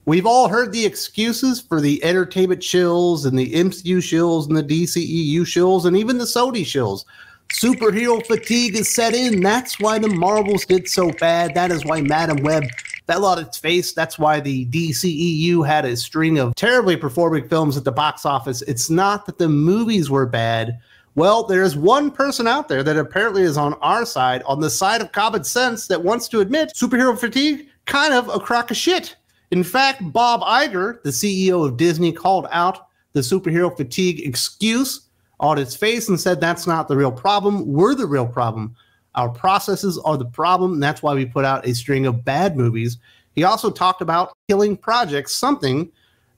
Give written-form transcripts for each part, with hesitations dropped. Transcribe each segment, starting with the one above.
We've all heard the excuses for the entertainment shills and the MCU shills and the DCEU shills and even the Sony shills. Superhero fatigue is set in. That's why the Marvels did so bad. That is why Madam Web fell on its face. That's why the DCEU had a string of terribly performing films at the box office. It's not that the movies were bad. Well, there's one person out there that apparently is on our side, on the side of common sense, that wants to admit superhero fatigue, kind of a crock of shit. In fact, Bob Iger, the CEO of Disney, called out the superhero fatigue excuse on its face and said that's not the real problem. We're the real problem. Our processes are the problem, and that's why we put out a string of bad movies. He also talked about killing projects, something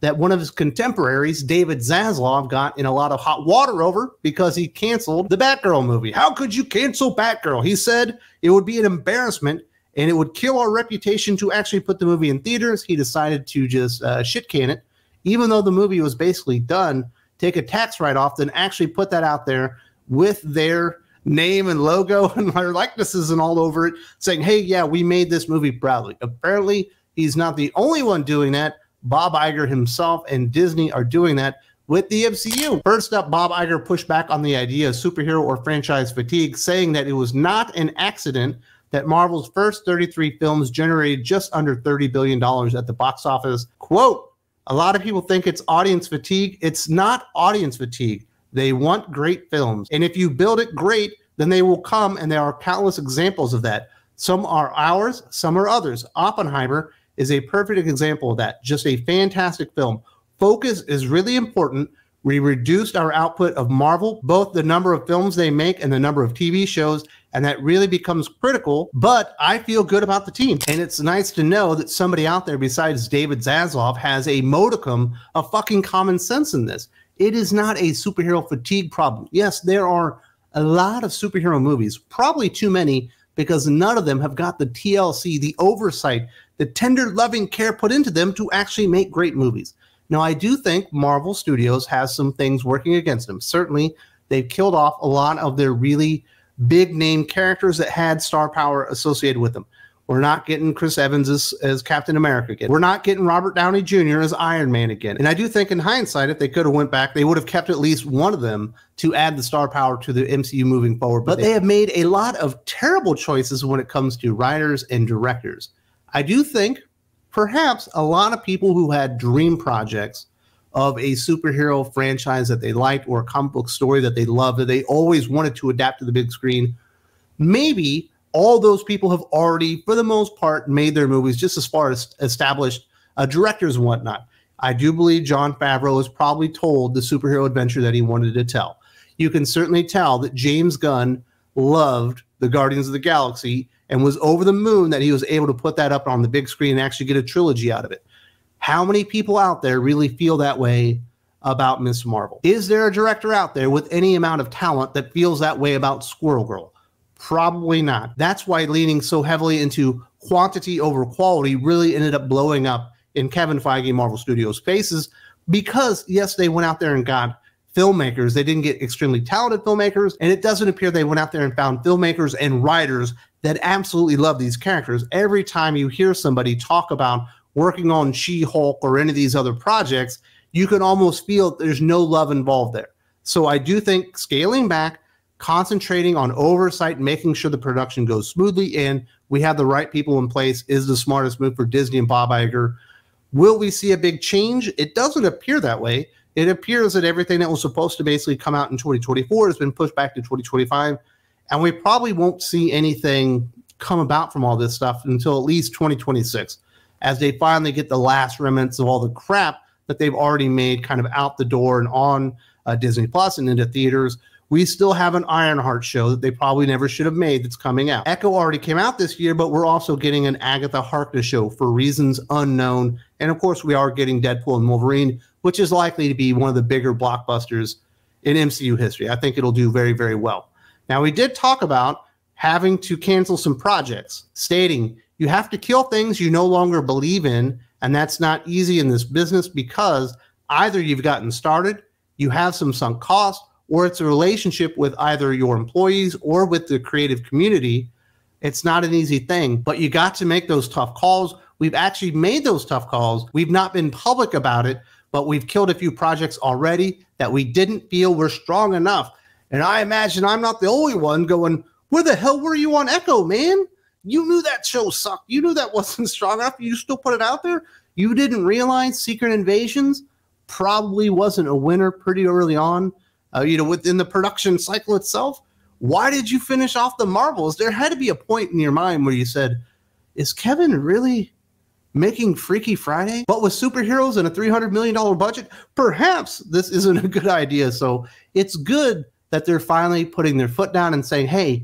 that one of his contemporaries, David Zaslav, got in a lot of hot water over because he canceled the Batgirl movie. How could you cancel Batgirl? He said it would be an embarrassment and it would kill our reputation to actually put the movie in theaters. He decided to just shit can it, even though the movie was basically done, take a tax write-off, then actually put that out there with their name and logo and their likenesses and all over it, saying, hey, yeah, we made this movie proudly. Apparently, he's not the only one doing that. Bob Iger himself and Disney are doing that with the MCU. First up, Bob Iger pushed back on the idea of superhero or franchise fatigue, saying that it was not an accident that Marvel's first 33 films generated just under $30 billion at the box office. Quote, a lot of people think it's audience fatigue. It's not audience fatigue. They want great films. And if you build it great, then they will come, and there are countless examples of that. Some are ours, some are others. Oppenheimer is a perfect example of that. Just a fantastic film. Focus is really important. We reduced our output of Marvel, both the number of films they make and the number of TV shows, and that really becomes critical, but I feel good about the team. And it's nice to know that somebody out there besides David Zaslav has a modicum of fucking common sense in this. It is not a superhero fatigue problem. Yes, there are a lot of superhero movies, probably too many, because none of them have got the TLC, the oversight, the tender loving care put into them to actually make great movies. Now, I do think Marvel Studios has some things working against them. Certainly, they've killed off a lot of their really big name characters that had star power associated with them. We're not getting Chris Evans as Captain America again. We're not getting Robert Downey Jr. as Iron Man again. And I do think in hindsight, if they could have went back, they would have kept at least one of them to add the star power to the MCU moving forward. But they have made a lot of terrible choices when it comes to writers and directors. I do think perhaps a lot of people who had dream projects of a superhero franchise that they liked or a comic book story that they loved, that they always wanted to adapt to the big screen, maybe all those people have already, for the most part, made their movies just as far as established directors and whatnot. I do believe Jon Favreau has probably told the superhero adventure that he wanted to tell. You can certainly tell that James Gunn loved the Guardians of the Galaxy and was over the moon that he was able to put that up on the big screen and actually get a trilogy out of it. How many people out there really feel that way about Ms. Marvel? Is there a director out there with any amount of talent that feels that way about Squirrel Girl? Probably not. That's why leaning so heavily into quantity over quality really ended up blowing up in Kevin Feige Marvel Studios' faces, because, yes, they went out there and got filmmakers. They didn't get extremely talented filmmakers, and it doesn't appear they went out there and found filmmakers and writers that absolutely love these characters. Every time you hear somebody talk about working on She-Hulk or any of these other projects, you can almost feel there's no love involved there. So I do think scaling back, concentrating on oversight, making sure the production goes smoothly and we have the right people in place is the smartest move for Disney and Bob Iger. Will we see a big change? It doesn't appear that way. It appears that everything that was supposed to basically come out in 2024 has been pushed back to 2025, and we probably won't see anything come about from all this stuff until at least 2026, as they finally get the last remnants of all the crap that they've already made kind of out the door and on Disney Plus and into theaters. We still have an Ironheart show that they probably never should have made that's coming out. Echo already came out this year, but we're also getting an Agatha Harkness show for reasons unknown. And of course, we are getting Deadpool and Wolverine, which is likely to be one of the bigger blockbusters in MCU history. I think it'll do very, very well. Now, we did talk about having to cancel some projects, stating you have to kill things you no longer believe in, and that's not easy in this business because either you've gotten started, you have some sunk cost, or it's a relationship with either your employees or with the creative community. It's not an easy thing, but you got to make those tough calls. We've actually made those tough calls. We've not been public about it, but we've killed a few projects already that we didn't feel were strong enough. And I imagine I'm not the only one going, where the hell were you on Echo, man? You knew that show sucked. You knew that wasn't strong enough. You still put it out there? You didn't realize Secret Invasions probably wasn't a winner pretty early on, within the production cycle itself. Why did you finish off the Marvels? There had to be a point in your mind where you said, is Kevin really making Freaky Friday? But with superheroes and a $300 million budget, perhaps this isn't a good idea. So it's good that they're finally putting their foot down and saying, hey,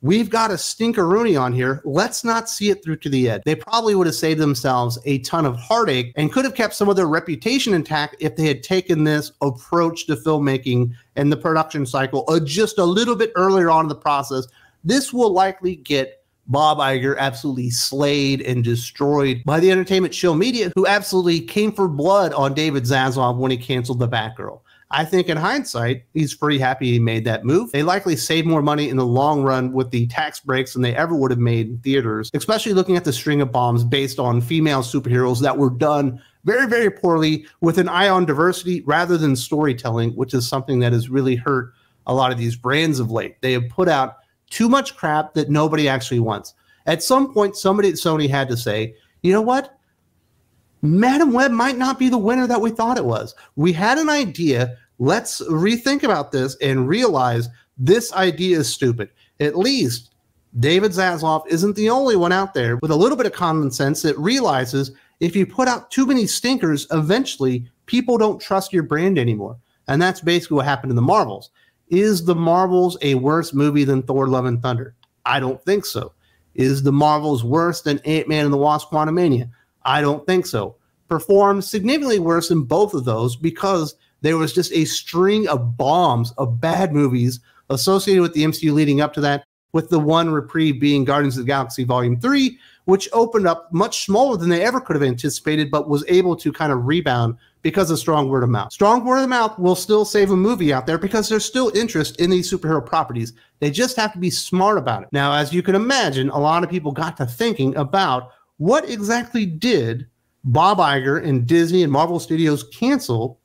we've got a stinkeroonie on here. Let's not see it through to the end. They probably would have saved themselves a ton of heartache and could have kept some of their reputation intact if they had taken this approach to filmmaking and the production cycle just a little bit earlier on in the process. This will likely get Bob Iger absolutely slayed and destroyed by the entertainment show media, who absolutely came for blood on David Zaslav when he canceled the Batgirl. I think in hindsight, he's pretty happy he made that move. They likely saved more money in the long run with the tax breaks than they ever would have made in theaters, especially looking at the string of bombs based on female superheroes that were done very, very poorly with an eye on diversity rather than storytelling, which is something that has really hurt a lot of these brands of late. They have put out too much crap that nobody actually wants. At some point, somebody at Sony had to say, you know what? Madam Web might not be the winner that we thought it was. We had an idea. Let's rethink about this and realize this idea is stupid. At least David Zaslav isn't the only one out there with a little bit of common sense that realizes if you put out too many stinkers, eventually people don't trust your brand anymore. And that's basically what happened to the Marvels. Is the Marvels a worse movie than Thor: Love and Thunder? I don't think so. Is the Marvels worse than Ant-Man and the Wasp: Quantumania? I don't think so. Performed significantly worse than both of those because there was just a string of bombs of bad movies associated with the MCU leading up to that, with the one reprieve being Guardians of the Galaxy Volume 3, which opened up much smaller than they ever could have anticipated, but was able to kind of rebound because of strong word of mouth. Strong word of mouth will still save a movie out there because there's still interest in these superhero properties. They just have to be smart about it. Now, as you can imagine, a lot of people got to thinking about what exactly did Bob Iger and Disney and Marvel Studios cancel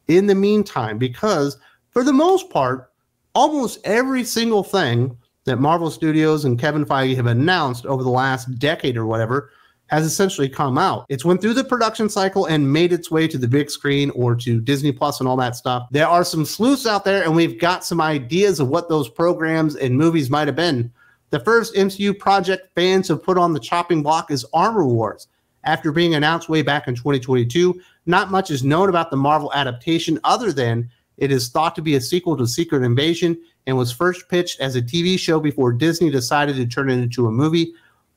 in the meantime, because for the most part, almost every single thing that Marvel Studios and Kevin Feige have announced over the last decade or whatever has essentially come out. It's went through the production cycle and made its way to the big screen or to Disney Plus and all that stuff. There are some sleuths out there, and we've got some ideas of what those programs and movies might have been. The first MCU project fans have put on the chopping block is Armor Wars. After being announced way back in 2022, not much is known about the Marvel adaptation other than it is thought to be a sequel to Secret Invasion and was first pitched as a TV show before Disney decided to turn it into a movie.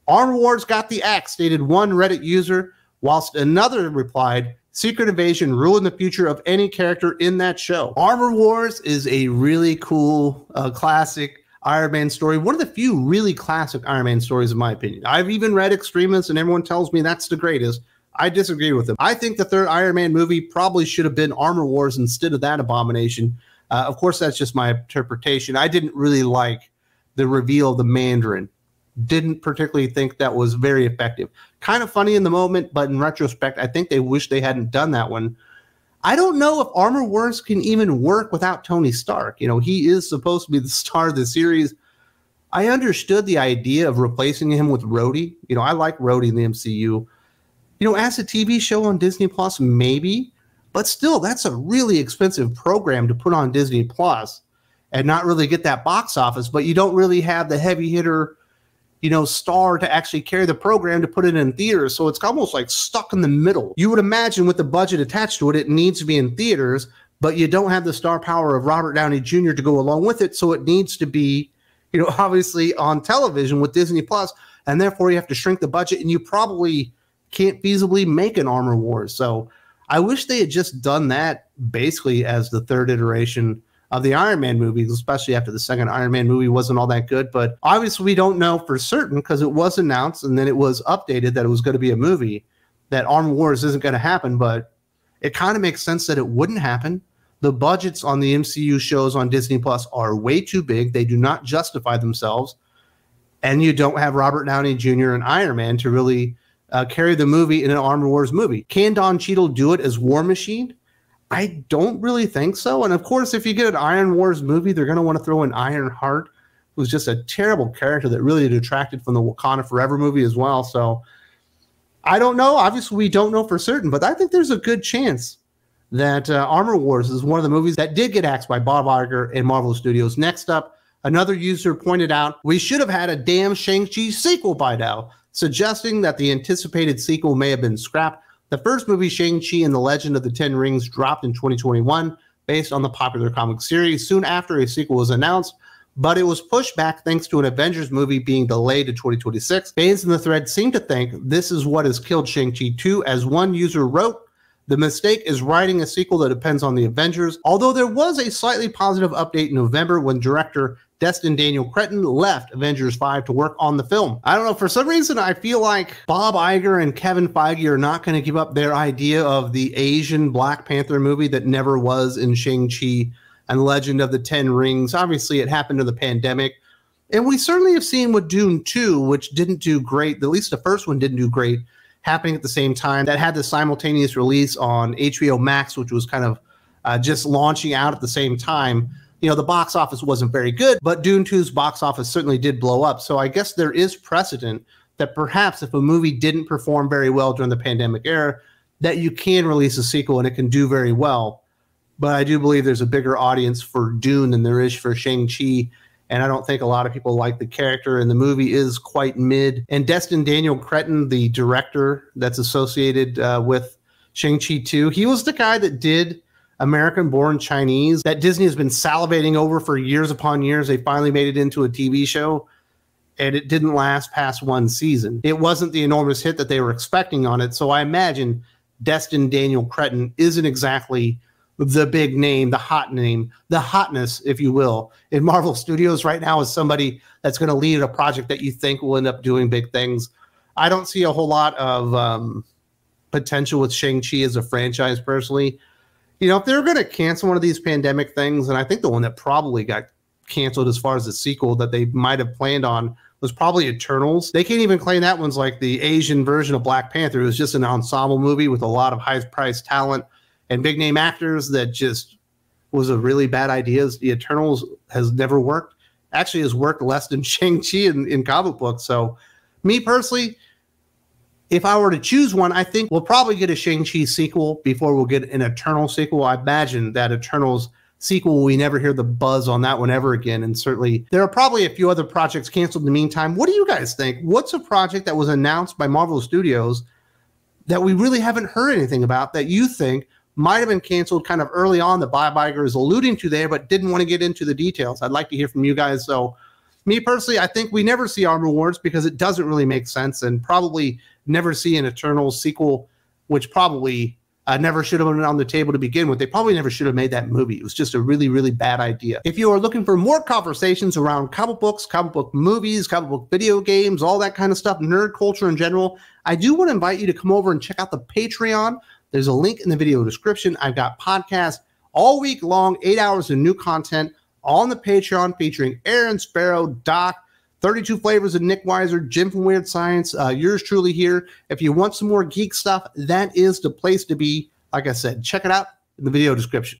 Armor Wars got the axe, stated one Reddit user, whilst another replied, Secret Invasion ruined the future of any character in that show. Armor Wars is a really cool classic Iron Man story. One of the few really classic Iron Man stories, in my opinion. I've even read Extremis, and everyone tells me that's the greatest. I disagree with them. I think the third Iron Man movie probably should have been Armor Wars instead of that abomination. Of course, that's just my interpretation. I didn't really like the reveal of the Mandarin. Didn't particularly think that was very effective. Kind of funny in the moment, but in retrospect, I think they wish they hadn't done that one. I don't know if Armor Wars can even work without Tony Stark. You know, he is supposed to be the star of the series. I understood the idea of replacing him with Rhodey. You know, I like Rhodey in the MCU. You know, as a TV show on Disney Plus, maybe. But still, that's a really expensive program to put on Disney Plus and not really get that box office. But you don't really have the heavy hitter, you know, star to actually carry the program to put it in theaters. So it's almost like stuck in the middle. You would imagine with the budget attached to it, it needs to be in theaters, but you don't have the star power of Robert Downey Jr. to go along with it. So it needs to be, you know, obviously on television with Disney Plus, and therefore you have to shrink the budget, and you probably can't feasibly make an Armor Wars. So I wish they had just done that basically as the third iteration of the Iron Man movies, especially after the second Iron Man movie wasn't all that good. But obviously we don't know for certain because it was announced and then it was updated that it was going to be a movie, that Armor Wars isn't going to happen. But it kind of makes sense that it wouldn't happen. The budgets on the MCU shows on Disney Plus are way too big. They do not justify themselves. And you don't have Robert Downey Jr. and Iron Man to really carry the movie in an Armor Wars movie. Can Don Cheadle do it as War Machine? I don't really think so. And of course, if you get an Iron Wars movie, they're going to want to throw in Ironheart, who's just a terrible character that really detracted from the Wakanda Forever movie as well. So I don't know. Obviously, we don't know for certain, but I think there's a good chance that Armor Wars is one of the movies that did get axed by Bob Iger and Marvel Studios. Next up, another user pointed out, we should have had a damn Shang-Chi sequel by now, suggesting that the anticipated sequel may have been scrapped. The first movie, Shang-Chi and the Legend of the Ten Rings, dropped in 2021 based on the popular comic series soon after a sequel was announced, but it was pushed back thanks to an Avengers movie being delayed to 2026. Fans in the thread seem to think this is what has killed Shang-Chi 2, as one user wrote, the mistake is writing a sequel that depends on the Avengers, although there was a slightly positive update in November when director Destin Daniel Cretton left Avengers 5 to work on the film. I don't know, for some reason I feel like Bob Iger and Kevin Feige are not going to give up their idea of the Asian Black Panther movie that never was in Shang-Chi and Legend of the Ten Rings. Obviously it happened in the pandemic, and we certainly have seen with Dune 2, which didn't do great, at least the first one didn't do great, happening at the same time. That had the simultaneous release on HBO Max, which was kind of just launching out at the same time. You know, the box office wasn't very good, but Dune 2's box office certainly did blow up. So I guess there is precedent that perhaps if a movie didn't perform very well during the pandemic era, that you can release a sequel and it can do very well. But I do believe there's a bigger audience for Dune than there is for Shang-Chi. And I don't think a lot of people like the character, and the movie is quite mid. And Destin Daniel Cretton, the director that's associated with Shang-Chi 2, he was the guy that did American-Born Chinese that Disney has been salivating over for years upon years. They finally made it into a TV show, and it didn't last past one season. It wasn't the enormous hit that they were expecting on it. So I imagine Destin Daniel Cretton isn't exactly the big name, the hotness, if you will, in Marvel Studios right now, is somebody that's going to lead a project that you think will end up doing big things. I don't see a whole lot of potential with Shang-Chi as a franchise, personally. You know, if they're going to cancel one of these pandemic things, and I think the one that probably got canceled as far as the sequel that they might have planned on was probably Eternals. They can't even claim that one's like the Asian version of Black Panther. It was just an ensemble movie with a lot of high-priced talent and big-name actors that just was a really bad idea. The Eternals has never worked. Actually has worked less than Shang-Chi in comic books. So me personally, if I were to choose one, I think we'll probably get a Shang-Chi sequel before we'll get an Eternal sequel. I imagine that Eternals sequel, we never hear the buzz on that one ever again. And certainly there are probably a few other projects canceled in the meantime. What do you guys think? What's a project that was announced by Marvel Studios that we really haven't heard anything about that you think might have been canceled kind of early on, that Bob Iger is alluding to there, but didn't want to get into the details? I'd like to hear from you guys. So me personally, I think we never see Armor Wars because it doesn't really make sense, and probably never see an Eternals sequel, which probably never should have been on the table to begin with. They probably never should have made that movie. It was just a really, really bad idea. If you are looking for more conversations around comic books, comic book movies, comic book video games, all that kind of stuff, nerd culture in general, I do want to invite you to come over and check out the Patreon. There's a link in the video description. I've got podcasts all week long, 8 hours of new content on the Patreon featuring Aaron Sparrow, Doc, 32 Flavors of Nick Weiser, Jim from Weird Science, yours truly here. If you want some more geek stuff, that is the place to be. Like I said, check it out in the video description.